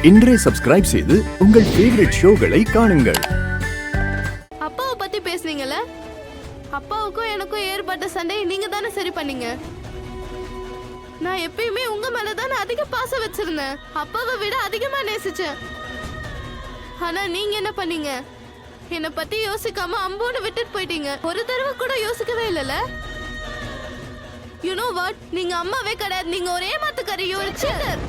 இன்றே சப்ஸ்கிரைப் செய்து உங்கள் ஃபேவரட் ஷோகளை காணுங்கள். அப்பாவை பத்தி பேசுனீங்கல்ல, அப்பாவுக்கும் எனக்கும் ஏற்பட்ட சண்டையை நீங்க தானே சரி பண்ணீங்க. நான் எப்பயுமே உங்க மேலதானே அதிக பாசம் வச்சிருந்தேன், அப்பாவை விட அதிகமா நேசிச்சேன். ஆனா நீங்க என்ன பண்ணீங்க? என்னை பத்தி யோசிக்காம அம்போன்னு விட்டுட்டு போயிட்டீங்க. ஒரு தடவை கூட யோசிக்கவே இல்லைல்ல. யூ நோ வாட், நீங்க அம்மாவே கிடையாது, நீங்க ஒரே மாத்துக்காரி, யூ ஆர் சீட்டர்.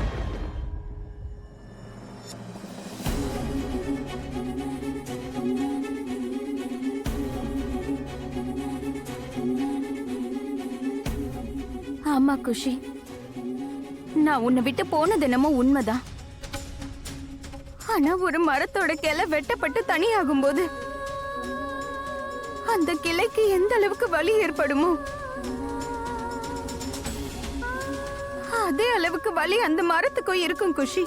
ஆமா குஷி, நான் உன்னை விட்டு போனது என்னமோ உண்மைதான். ஆனா ஒரு மரத்தோட கிளை வெட்டப்பட்டு தனியாகும் போது அந்த கிளைக்கு எந்த அளவுக்கு வலி ஏற்படுமோ அதே அளவுக்கு வலி அந்த மரத்துக்கும் இருக்கும் குஷி.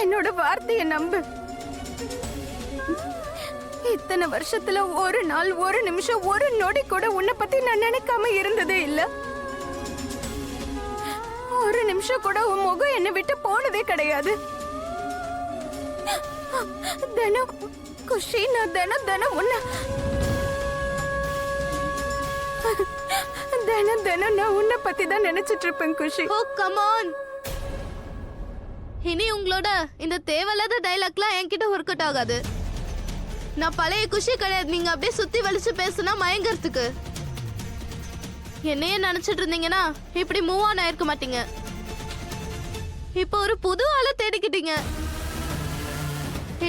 என்னோட வார்த்தையை நம்பு. இத்தனை வருஷத்துல ஒரு நாள், ஒரு நிமிஷம், ஒரு நொடி கூட உன்னை பத்தி நான் நினைக்காம இருந்ததே இல்ல. ஒரு நிமிஷம் கூட உன் முகம் என்னை விட்டு போனதே கிடையாது. தினம் குஷி, நான் தினம் உன்னை தினம் நான் உன்னை பத்தி தான் நினைச்சிட்டு இருப்பேன் குஷி. ஓ கம் ஆன், இனி உங்களோட இந்த தேவையில்லாத டைலாக்லாம் என்கிட்ட ஒர்க் அவுட் ஆகாது. நான் பழைய குஷி கிடையாது. நீங்க அப்படியே சுத்தி வலிச்சு பேசுனா மயங்கறதுக்கு. என்னையே நினைச்சிட்டு இருந்தீங்கன்னா இப்படி மூவ் ஆன் ஆயிருக்க மாட்டீங்க. இப்போ ஒரு புது ஆளை தேடிக்கிட்டீங்க.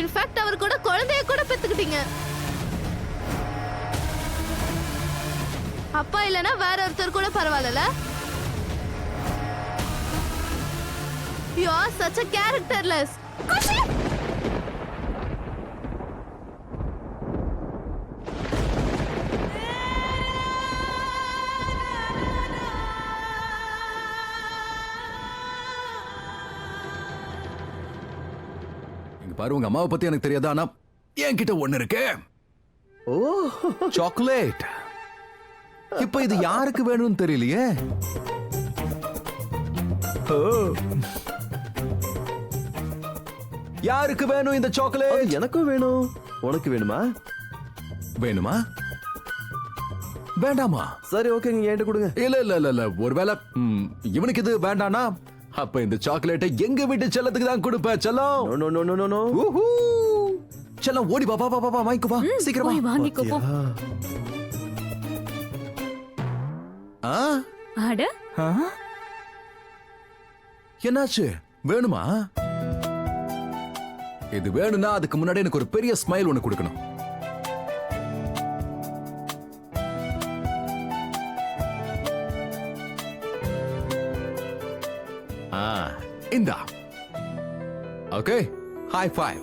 இன்ஃபேக்ட் அவர் கூட குழந்தைய கூட பெத்துக்கிட்டீங்க. அப்பா இல்லனா வேற ஒருத்தர் கூட பரவாயில்ல. You are such a characterless. குஷி, பாரு, உங்க அம்மாவை பத்தி எனக்கு தெரியாதா? ஆனா என்கிட்ட ஒண்ணு இருக்கு. ஓ, சாக்லேட். இப்ப இது யாருக்கு வேணும்னு தெரியலையே. யாருக்கு வேணும் இந்த சாக்லேட்? எனக்கும் வேணும். உனக்கு வேணுமா? வேணுமா வேண்டாமா? சரி, ஓகே, நீங்க என்கிட்ட கொடுங்க. இல்ல இல்ல இல்ல இல்ல, ஒருவேளை இவனுக்கு இது வேண்டானா அப்ப இந்த சாக்லேட்டை எங்க வீட்டு செல்லத்துக்கு தான் கொடுப்பேன். செல்லம், no no no no no. ஊஹூ. செல்லம், ஓடி வா வா வா வா, வாங்கிக்கோ வா, சீக்கிரமா வாங்கிக்கோ போ. அட, என்னாச்சு? வேணுமா? இது வேணும்னா அதுக்கு முன்னாடி எனக்கு ஒரு பெரிய ஸ்மைல் ஒண்ணு கொடுக்கணும். இந்தா. Okay, high five.